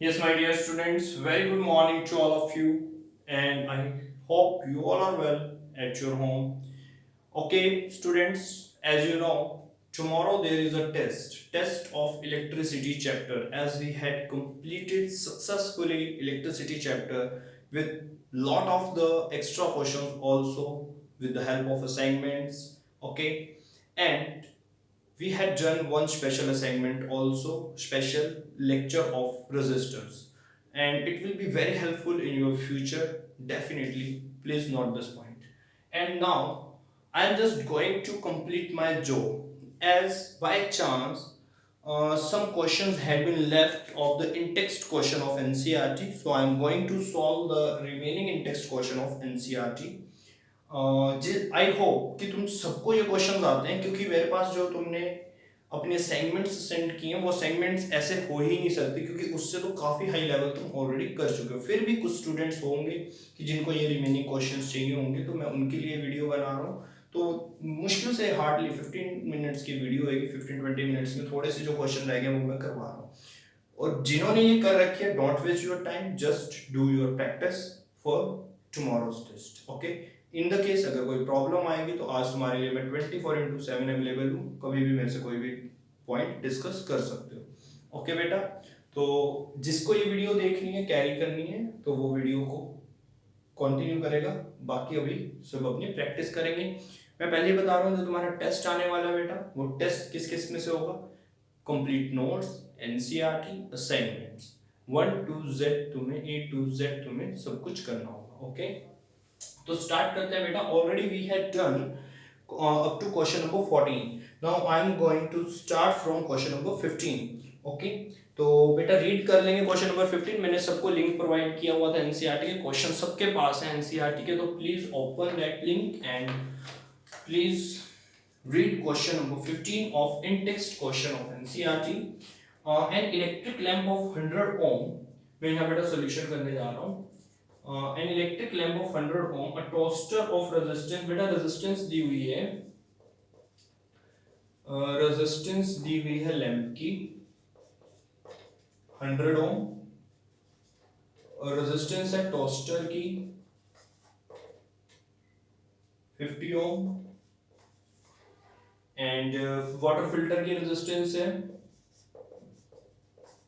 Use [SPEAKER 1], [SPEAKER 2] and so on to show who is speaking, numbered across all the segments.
[SPEAKER 1] Yes, my dear students, very good morning to all of you, and I hope you all are well at your home. Okay, students, as you know, tomorrow there is a test of electricity chapter, as we had completed successfully electricity chapter with lot of the extra questions also with the help of assignments. Okay, and we had done one special assignment also, special lecture of resistors, and it will be very helpful in your future. Definitely, please note this point. And now I am just going to complete my job, as by chance some questions had been left of the in-text question of NCERT, so I am going to solve the remaining in-text question of NCERT. I hope कि तुम सबको ये questions आते हैं, क्योंकि मेरे पास जो तुमने अपने सेगमेंट्स सेंड किए हैं वो सेगमेंट्स ऐसे हो ही नहीं सकते, क्योंकि उससे तो काफ़ी हाई लेवल तुम ऑलरेडी कर चुके हो। फिर भी कुछ स्टूडेंट्स होंगे कि जिनको ये रिमेनिंग क्वेश्चंस चाहिए होंगे, तो मैं उनके लिए वीडियो बना रहा हूँ। तो मुश्किल से हार्डली 15 मिनट्स की वीडियो होगी, 15-20 मिनट्स में थोड़े से जो क्वेश्चन रह गए वो मैं करवा रहा हूँ। और जिन्होंने ये कर रखी है, don't waste your time, just do your practice for tomorrow's test. Okay, in the case अगर कोई प्रॉब्लम आएगी तो आज तुम्हारे लिए मैं 24/7 अवेलेबल हूँ, कभी भी मेरे से कोई भी पॉइंट डिस्कस कर सकते हो। ओके बेटा, तो जिसको ये वीडियो देखनी है, कैरी करनी है, तो वो वीडियो को कंटिन्यू करेगा। बाकी अभी सब अपनी प्रैक्टिस करेंगे। मैं पहले ही बता रहा हूँ, जो तुम्हारा टेस्ट आने वाला है बेटा, वो टेस्ट किस किस में से होगा? Complete notes, NCERT, assignments, 1 to Z तुम्हें, A to Z तुम्हें सब कुछ करना होगा। ओके, तो स्टार्ट करते हैं बेटा। Already we had done up to question number 14। Now I am going to start from question number 15। Okay, तो बेटा रीड कर लेंगे क्वेश्चन नंबर 15। मैंने सबको लिंक प्रोवाइड किया हुआ था एनसीईआरटी के, क्वेश्चन सबके पास है एनसीईआरटी के, तो please open that link and please read question number 15 of in-text question of NCERT. An electric lamp of 100 ohm, मैं यहाँ बेटा सोल्यूशन करने जा रहा हूँ। An electric lamp of 100 ohm, a toaster of resistance, बेटा रेजिस्टेंस दी हुई है, रेजिस्टेंस दी हुई है लैंप की 100 ओम, और रेजिस्टेंस है टोस्टर की 50 ओम, एंड वाटर फिल्टर की रेजिस्टेंस है,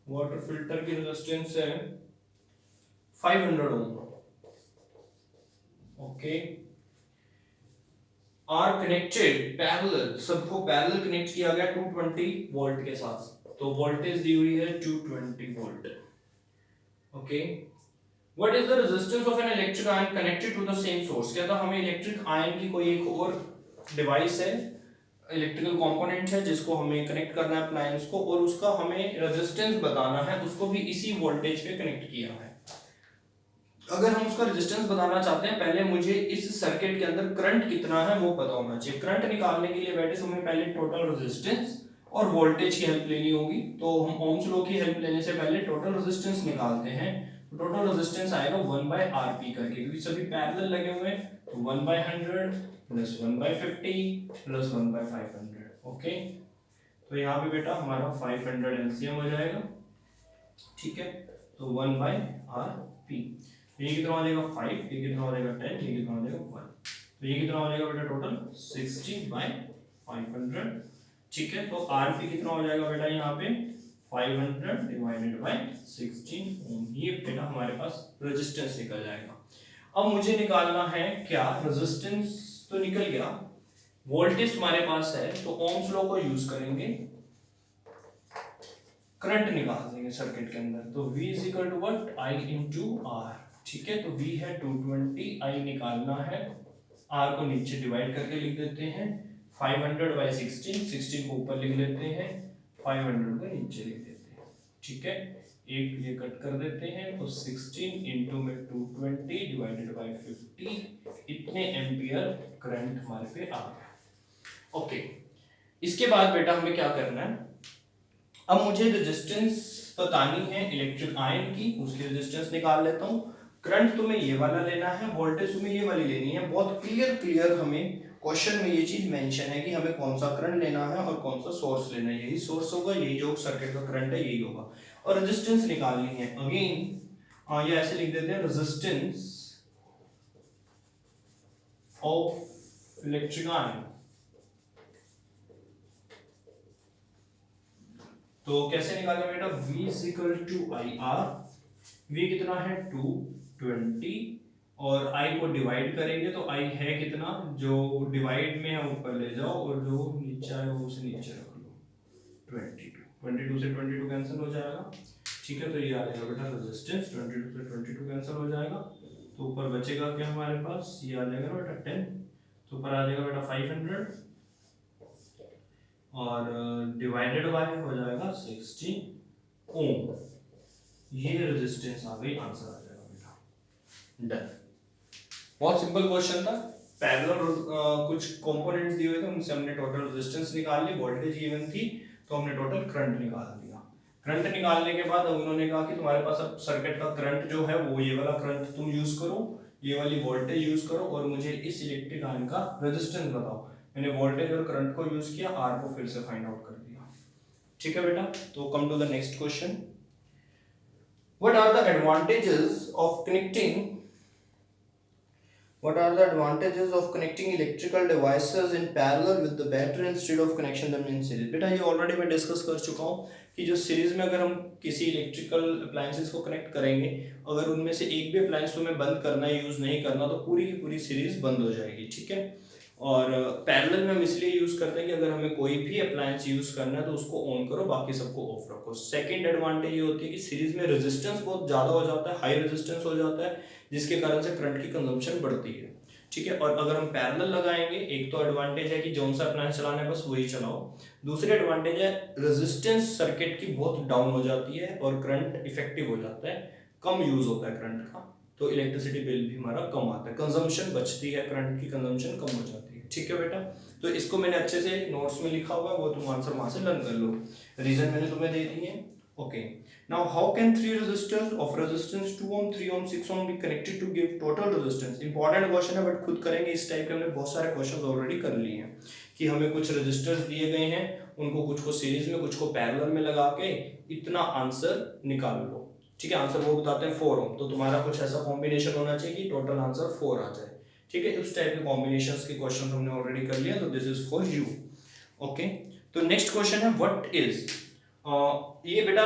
[SPEAKER 1] वाटर फिल्टर की रेजिस्टेंस है 500 ओम। ओके, आर कनेक्टेड पैरेलल, सबको पैरेलल कनेक्ट किया गया 220 वोल्ट के साथ, तो वोल्टेज दी हुई है 220 volt. Okay, what is the resistance of an electric iron connected to the same source? कहता हमें इलेक्ट्रिक आयन की कोई एक और डिवाइस है, इलेक्ट्रिकल कंपोनेंट है, जिसको हमें कनेक्ट करना है अप्लायंस को, और उसका हमें रेजिस्टेंस बताना है, उसको भी इसी वोल्टेज पे कनेक्ट किया है। अगर हम उसका रेजिस्टेंस बताना चाहते हैं, पहले मुझे इस सर्किट के अंदर करंट कितना है वो पता होना चाहिए। करंट निकालने के लिए बेटे हमें पहले टोटल रेजिस्टेंस और वोल्टेज की हेल्प लेनी होगी, तो हम ओम्स लॉ की हेल्प लेने से पहले टोटल रेजिस्टेंस निकालते हैं। तो टोटल रेजिस्टेंस आएगा 1/RP करके, क्योंकि सभी पैरेलल लगे हुए हैं, तो 1/100 प्लस 1/50 प्लस 1/500। ओके, तो यहाँ पे बेटा हमारा 500 एलसीएम हो जाएगा। ठीक है, तो 1/RP, ये कितना हो जाएगा 5, ये कितना हो जाएगा 10, ये कितना हो जाएगा 1, तो ये कितना हो जाएगा बेटा टोटल 60/500। ठीक है, तो आरपी कितना हो जाएगा बेटा यहाँ पे 500 डिवाइडेड बाय 16 ओम, ये बेटा हमारे पास रेजिस्टेंस निकल जाएगा। अब मुझे निकालना है क्या, रेजिस्टेंस तो निकल गया, वोल्टेज हमारे पास है, तो ओम्स लॉ को यूज करेंगे, करंट निकाल देंगे सर्किट के अंदर, तो V is equal to what, I into R. ठीक है, तो V है 220, I निकालना है, R को नीचे डिवाइड करके लिख देते हैं, 500/16, 16 को ऊपर लिख लेते हैं, 500 को नीचे लिख देते हैं। ठीक है, एक ये कट कर देते हैं, तो 16 इंटू में 220 डिवाइडेड बाय 50, इतने एम्पियर करंट हमारे पे आ गया। ओके, इसके बाद बेटा हमें क्या करना है, अब मुझे रेजिस्टेंस बतानी है इलेक्ट्रिक आयन की, उसकी रेजिस्टेंस निकाल लेता हूं। करंट तुम्हें ये वाला लेना है, वोल्टेज तुम्हें ये वाली लेनी है, बहुत क्लियर हमें क्वेश्चन में ये चीज मेंशन है कि हमें कौन सा करंट लेना है और कौन सा सोर्स लेना है, यही सोर्स होगा, यही जो सर्किट का करंट है यही होगा। और रेजिस्टेंस निकालनी है, अगेन ये ऐसे लिख देते हैं, रेजिस्टेंस ऑफ इलेक्ट्रिक आयन। तो कैसे निकालें बेटा, V is equal to I R, V कितना है 220, और I को डिवाइड करेंगे तो I है कितना, जो डिवाइड में है ऊपर ले जाओ और जो नीचे है वो उसे नीचे रख लो, 22 से 22 कैंसिल हो जाएगा, ठीक है। तो ये आ जाएगा बेटा रेजिस्टेंस, 22 से 22 कैंसिल हो जाएगा, तो ऊपर बचेगा क्या हमारे पास, ये आ जाएगा बेटा 10, तो ऊपर आ जाएगा बेटा 500 और डिवाइडेड बाय हो जाएगा 60 ओम। ये रेजिस्टेंस आ गई, आंसर आ जाएगा बेटा, डन। बहुत सिंपल क्वेश्चन था, पैरेलल कुछ कंपोनेंट्स दिए हुए थे, उनसे हमने टोटल रेजिस्टेंस निकाल ली, वोल्टेज गिवन थी तो हमने टोटल करंट निकाल दिया। करंट निकालने के बाद अब उन्होंने कहा कि तुम्हारे पास अब सर्किट का करंट जो है वो ये वाला करंट तुम यूज करो, ये वाली वोल्टेज यूज करो और मुझे इस इलेक्ट्रिक आयन का रेजिस्टेंस बताओ। मैंने वोल्टेज और करंट को यूज किया, आर को फिर से फाइंड आउट कर दिया, ठीक है बेटा। तो come to the next question, what are the advantages of connecting electrical devices in parallel with the battery instead of connection them in series? बेटा ये ऑलरेडी मैं डिस्कस कर चुका हूँ कि जो सीरीज में अगर हम किसी इलेक्ट्रिकल अप्लायंसेस को कनेक्ट करेंगे, अगर उनमें से एक भी अप्लायंस तुम्हें बंद करना है, यूज नहीं करना, तो पूरी की पूरी सीरीज बंद हो जाएगी, ठीक है। और पैरेलल में हम इसलिए यूज करते हैं कि अगर हमें कोई भी अप्लायंस यूज करना है तो उसको ऑन करो, बाकी सबको ऑफ रखो। सेकंड एडवांटेज ये होती है कि सीरीज में रेजिस्टेंस बहुत ज्यादा हो जाता है, हाई रेजिस्टेंस हो जाता है, जिसके कारण से करंट की कंजम्पशन बढ़ती है, ठीक है। और अगर हम पैरेलल लगाएंगे, एक तो एडवांटेज है कि जो सा अप्लायंस चलाना है बस वही चलाओ, दूसरी एडवांटेज है रेजिस्टेंस सर्किट की बहुत डाउन हो जाती है और करंट इफेक्टिव हो जाता है, कम यूज होता है करंट का, तो इलेक्ट्रिसिटी बिल भी हमारा कम आता है, कंजम्पशन बचती है, करंट की कंजम्पशन कम हो जाती है, ठीक है बेटा। तो इसको मैंने अच्छे से नोट्स में लिखा हुआ है, वो तुम आंसर वहां से लर्न कर लो, रीजन मैंने तुम्हें दे दिए, okay. Now how can three resistors of resistance 2 ohm 3 ohm 6 ohm be connected to give total resistance? Important question है बट खुद करेंगे, इस टाइप के हमने बहुत सारे क्वेश्चंस ऑलरेडी कर लिए हैं कि हमें कुछ रेजिस्टर्स दिए गए हैं, उनको कुछ को सीरीज में कुछ को पैरेलल में लगा के इतना आंसर निकाल लो, ठीक है। आंसर वो बताते हैं 4 ohm, तो तुम्हारा कुछ ऐसा कॉम्बिनेशन होना चाहिए कि टोटल आंसर 4 आ जाए, ठीक है। उस टाइप के कॉम्बिनेशंस के क्वेश्चन हमने ऑलरेडी कर लिया, तो this is for you, okay. तो नेक्स्ट क्वेश्चन है व्हाट इज, ये बेटा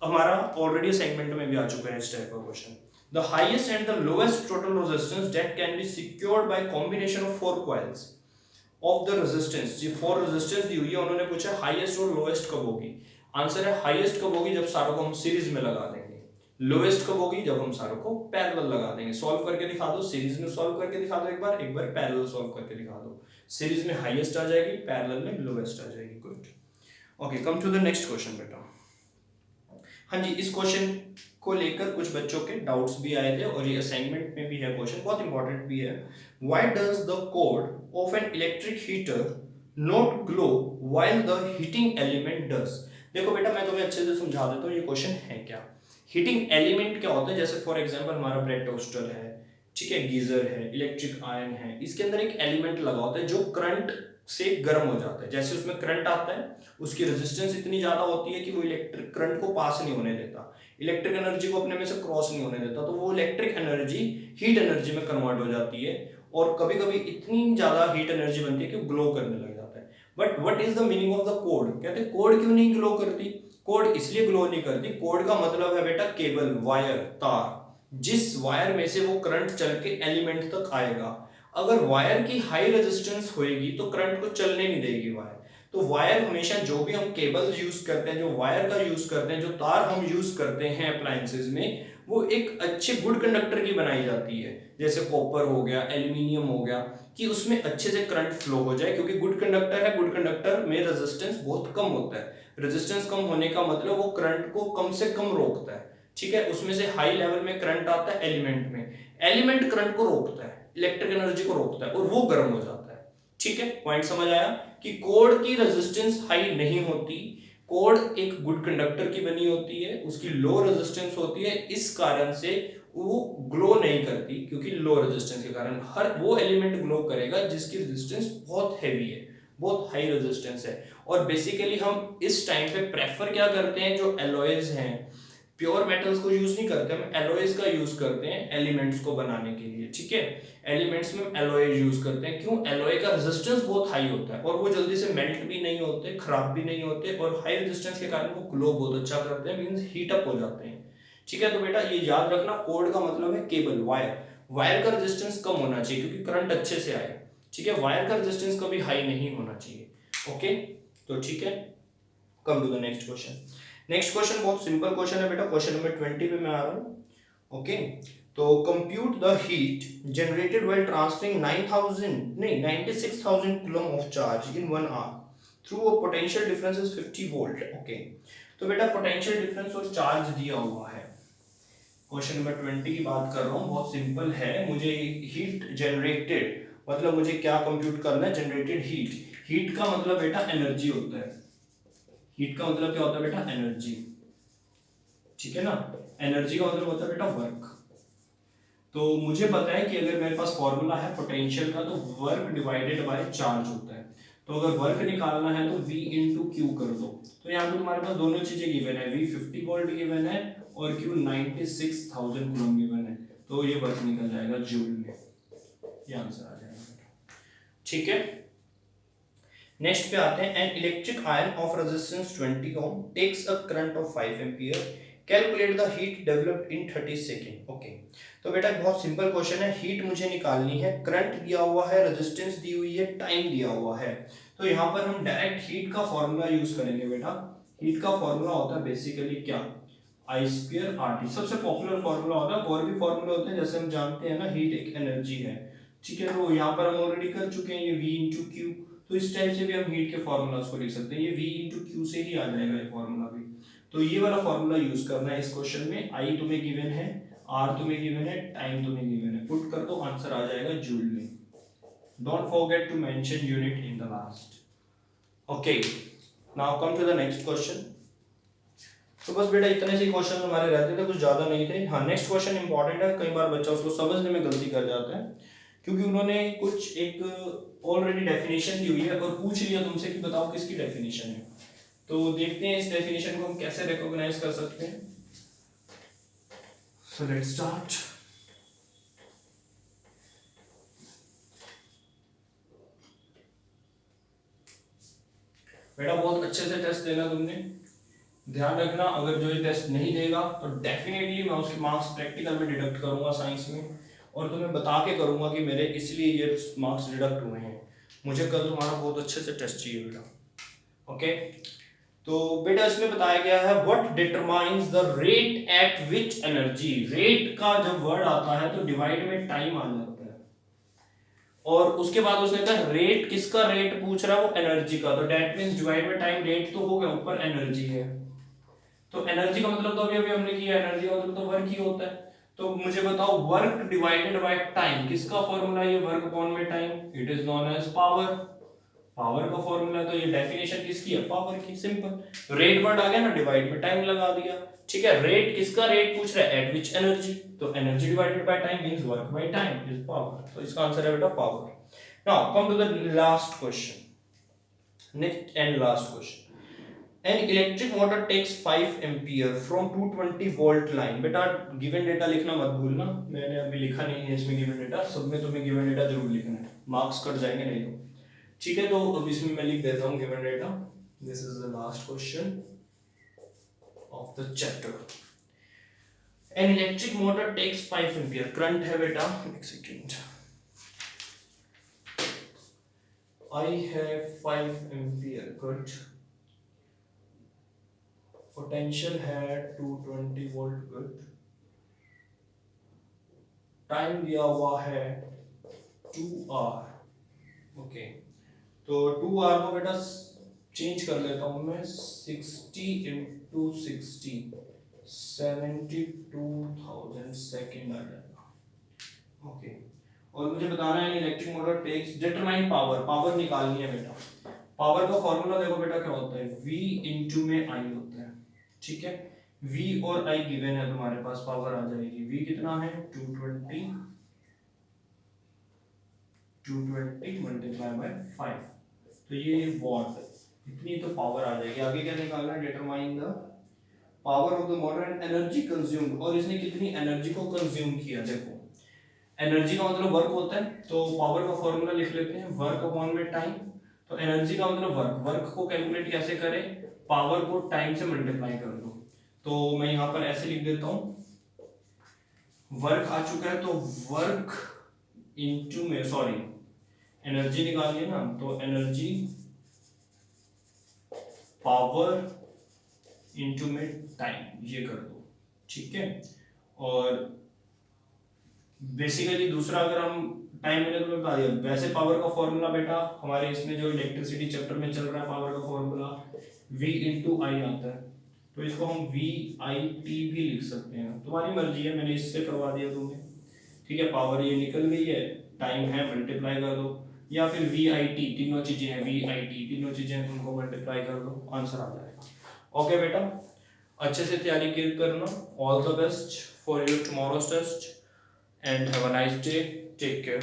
[SPEAKER 1] हमारा ऑलरेडी असाइनमेंट में भी आ चुका है इस टाइप का question, the highest and the lowest total resistance that can be secured by combination of 4 coils of the resistance. जी 4 रेजिस्टेंस दी हुई है, उन्होंने पूछा हाईएस्ट और लोएस्ट कब होगी। आंसर है हाईएस्ट कब होगी, जब सारों को हम सीरीज में लगा देंगे, लोएस्ट कब होगी, जब हम सारों को पैरेलल लगा देंगे। सॉल्व करके दिखा दो, सीरीज में सॉल्व करके दिखा दो, एक बार पैरेलल सॉल्व करके दिखा दो, सीरीज में हाईएस्ट आ जाएगी, पैरेलल में लोएस्ट आ जाएगी, good, okay. Come to the next question बेटा। हाँ जी, इस क्वेश्चन को लेकर कुछ बच्चों के डाउट्स भी आए थे और ये असाइनमेंट में भी है क्वेश्चन, बहुत इंपॉर्टेंट भी है। Why does the code of an electric heater not glow while the heating element does? देखो बेटा मैं तुम्हें अच्छे से समझा देता हूँ ये क्वेश्चन है क्या। हीटिंग एलिमेंट क्या होता है, जैसे फॉर एग्जांपल हमारा ब्रेड टोस्टर है, ठीक है, गीजर है, इलेक्ट्रिक आयन है, इसके अंदर एक एलिमेंट लगा होता है जो करंट से गर्म हो जाता है। जैसे उसमें करंट आता है, उसकी रेजिस्टेंस इतनी ज्यादा होती है कि वो इलेक्ट्रिक करंट को पास नहीं होने देता, इलेक्ट्रिक एनर्जी को अपने में से क्रॉस नहीं होने देता, तो वो इलेक्ट्रिक एनर्जी हीट एनर्जी में कन्वर्ट हो जाती है और कभी कभी इतनी ज्यादा हीट एनर्जी बनती है कि ग्लो करने लग जाता है। But what is the meaning of the code? कहते हैं कोड क्यों नहीं ग्लो करती? कोड इसलिए ग्लो नहीं करती, कोड का मतलब है बेटा केबल, वायर, तार, जिस वायर में से वो करंट चल के एलिमेंट तक आएगा। अगर वायर की हाई रेजिस्टेंस होएगी तो करंट को चलने नहीं देगी वायर। तो वायर हमेशा, जो भी हम केबल यूज करते हैं, जो वायर का यूज करते हैं, जो तार हम यूज करते हैं अप्लायंसेस में, वो एक अच्छे गुड कंडक्टर की बनाई जाती है, जैसे कॉपर हो गया, एल्यूमिनियम हो गया, कि उसमें अच्छे से करंट फ्लो हो जाए, क्योंकि गुड कंडक्टर है, गुड कंडक्टर में रेजिस्टेंस बहुत कम होता है। रेजिस्टेंस कम होने का मतलब वो करंट को कम से कम रोकता है, ठीक है। उसमें से हाई लेवल में करंट आता है एलिमेंट में, एलिमेंट करंट को रोकता है, इलेक्ट्रिक एनर्जी को रोकता है और वो गर्म हो जाता है, ठीक है। पॉइंट समझ आया कि कोड की रेजिस्टेंस हाई नहीं होती, कोड एक गुड कंडक्टर की बनी होती है, उसकी लो रेजिस्टेंस होती है, इस कारण से वो ग्लो नहीं करती, क्योंकि लो रेजिस्टेंस के कारण। हर वो एलिमेंट ग्लो करेगा जिसकी रेजिस्टेंस बहुत हैवी है, बहुत हाई रेजिस्टेंस है। और बेसिकली हम इस टाइम पे प्रेफर क्या करते हैं, जो एलॉयज हैं, प्योर मेटल्स को यूज नहीं करते, हम एलॉयज का यूज करते हैं एलिमेंट्स को बनाने के लिए, ठीक है। एलिमेंट्स में एलॉय यूज करते हैं, क्यों? एलॉय का रेजिस्टेंस बहुत हाई होता है और वो जल्दी से मेल्ट भी नहीं होते, खराब भी नहीं होते, और हाई रेजिस्टेंस के कारण वो ग्लो बहुत अच्छा करते हैं, मींस हीट अप हो जाते हैं, ठीक है। तो बेटा ये याद रखना, कोड का मतलब है केबल, वायर। वायर का रेजिस्टेंस कम होना चाहिए क्योंकि करंट अच्छे से आए, ठीक है। वायर का रेजिस्टेंस कभी हाई नहीं होना चाहिए, ओके। तो ठीक है, come to the next question. Next question बहुत सिंपल क्वेश्चन है बेटा, क्वेश्चन नंबर 20 पे मैं आ रहा हूं, ओके। तो compute the heat generated while transferring 96,000 coulomb of charge in 1 hour through a potential difference is 50 volt, okay. तो बेटा पोटेंशियल डिफरेंस और चार्ज दिया हुआ है, क्वेश्चन नंबर 20 की बात कर रहा हूं, बहुत सिंपल है। मुझे हीट जनरेटेड मतलब मुझे क्या कंप्यूट करना है, जनरेटेड हीट। हीट का मतलब बेटा एनर्जी होता है, हीट का मतलब क्या होता है बेटा, एनर्जी, ठीक है ना। एनर्जी का मतलब होता है बेटा वर्क। तो मुझे पता है कि अगर मेरे पास फॉर्मूला है पोटेंशियल का, तो वर्क डिवाइडेड बाय चार्ज होता है। तो अगर वर्क निकालना है तो V इंटू क्यू कर दो। तो यहाँ पे तुम्हारे पास दोनों चीजें गिवन है, V 50 वोल्ट गिवन है और Q 96,000 कूलम गिवन है। तो ये वर्क निकल जाएगा जूल में, ये आंसर आ जाएगा, ठीक है। नेक्स्ट पे आते हैं, an electric iron of resistance 20 ohm takes a current of 5 ampere, calculate the heat developed in 30 second, okay. तो बेटा बहुत सिंपल क्वेश्चन है, हीट मुझे निकालनी है, करंट दिया हुआ है, रेजिस्टेंस दी हुई है, टाइम दिया हुआ है। तो यहाँ पर हम डायरेक्ट हीट का फॉर्मूला यूज करेंगे बेटा। हीट का फॉर्मूला होता है बेसिकली क्या, आई स्क्वायर आर टी, सबसे पॉपुलर फॉर्मूला होता है। और भी फॉर्मूला होते हैं, जैसे हम जानते हैं ना, हीट एक एनर्जी है, ठीक है। तो यहाँ पर हम ऑलरेडी कर चुके हैं, ये V इंटू क्यू। तो इस टाइप से भी हम हीट के फॉर्मूलाज को लिख सकते हैं, ये V इंटू क्यू से ही आ जाएगा ये फॉर्मूला भी। तो ये वाला फॉर्मूला यूज करना है इस क्वेश्चन में। आई तुम्हें गिवन है, आर तुम्हें गिवन है, टाइम तुम्हें गिवन है, पुट कर दो, आंसर आ जाएगा जूल में। Don't forget to mention unit in the last, okay. Now come to the next question. तो बस बेटा इतने से क्वेश्चन हमारे रहते थे, कुछ ज्यादा नहीं थे। हाँ, नेक्स्ट क्वेश्चन इंपॉर्टेंट है, कई बार बच्चा उसको समझने में गलती कर जाता है, क्योंकि उन्होंने कुछ एक ऑलरेडी डेफिनेशन दी हुई है और पूछ लिया तुमसे कि बताओ किसकी डेफिनेशन है। तो देखते हैं इस डेफिनेशन को हम कैसे रिकॉग्नाइज कर सकते हैं। So let's start. बेटा बहुत अच्छे से टेस्ट देना तुमने, ध्यान रखना, अगर जो ये टेस्ट नहीं देगा तो डेफिनेटली मैं उसके मार्क्स प्रैक्टिकल में डिडक्ट करूंगा साइंस में, और तुम्हें बता के करूंगा कि मेरे इसलिए ये मार्क्स डिडक्ट हुए हैं। मुझे कल तुम्हारा बहुत अच्छे से टेस्ट चाहिए बेटा, ओके। तो बेटा इसमें बताया गया है, what determines the rate at which energy. Rate का जब वर्ड आता है तो डिवाइड में टाइम आ जाता है, और उसके बाद उसने कहा रेट, किसका रेट पूछ रहा है, वो एनर्जी का। तो डेट मींस डिवाइड में टाइम, रेट तो हो गया, ऊपर एनर्जी है। तो एनर्जी का मतलब तो अभी हमने किया, एनर्जी का मतलब तो वर्क ही होता है। तो मुझे बताओ वर्क डिवाइडेड बाय टाइम, किसका फॉर्मूला है ये, वर्क अपॉन में time, it is known as power. Power का फॉर्मूला, तो ये डेफिनेशन किसकी है, पावर की, सिंपल। रेट वर्ड आ गया ना, डिवाइड में टाइम लगा दिया, ठीक है। रेट, किसका रेट पूछ रहा है, एट विच एनर्जी, तो energy divided by time means work by time is power. तो इसका आंसर है बेटा power. Now come to the last question, next and last question. An electric motor takes 5 ampere from 220 volt line। बेटा given data लिखना मत भूलना, मैंने अभी लिखा नहीं है इसमें गिवन डेटा, सब में तुम्हें गिवन डेटा जरूर लिखना है, मार्क्स कट जाएंगे नहीं तो, ठीक है। तो अब इसमें मैं लिख देता हूँ given data. This is the last question of the chapter. An electric motor takes 5 ampere, current है बेटा, एक second, I have 5 ampere current, potential है 220 वोल्ट गुड, टाइम दिया हुआ है 2 आवर, ओके। तो 2 आवर को बेटा चेंज कर लेता हूं मैं, 60 इंटू 60, 72,000 सेकेंड आ जाएगा, ओके। और मुझे बताना है electric motor takes, determine power, power निकालनी है बेटा। पावर का फॉर्मूला देखो बेटा क्या होता है, V इंटू में I होता है, ठीक है। V और I गिवन है तुम्हारे पास, पावर आ जाएगी, V कितना है 220 मल्टीप्लाई बाय 5, तो ये वॉट, इतनी तो पावर आ जाएगी। आगे क्या निकालना है, determine the power of the motor and energy consumed, और इसने कितनी एनर्जी को कंज्यूम किया। देखो एनर्जी का मतलब वर्क होता है, तो पावर का फॉर्मूला लिख लेते हैं, वर्क अपॉन में टाइम। तो एनर्जी का मतलब वर्क, वर्क को कैलकुलेट कैसे करें, पावर को टाइम से मल्टीप्लाई कर दो। तो मैं यहाँ पर ऐसे लिख देता हूँ, वर्क आ चुका है तो वर्क इनटू में, सॉरी एनर्जी निकालनी है ना, तो एनर्जी पावर इनटू में टाइम, ये कर दो, ठीक है। और बेसिकली दूसरा अगर हम टाइम मैंने तुम्हें बता दिया, वैसे पावर का फॉर्मूला बेटा हमारे इसमें जो इलेक्ट्रिसिटी चैप्टर में चल रहा है, पावर का फॉर्मूला V इंटू आई आता है, तो इसको हम VIT भी लिख सकते हैं, तुम्हारी मर्जी है, मैंने इससे करवा दिया तुम्हें, ठीक है। पावर ये निकल गई है, टाइम है, मल्टीप्लाई कर दो, या फिर VIT, तीनों चीजें हैं, VIT तीनों चीजें हैं, उनको मल्टीप्लाई कर दो, आंसर आ जाएगा। ओके बेटा, अच्छे से तैयारी करना, all the best for your tomorrow's test and have a nice day, take care.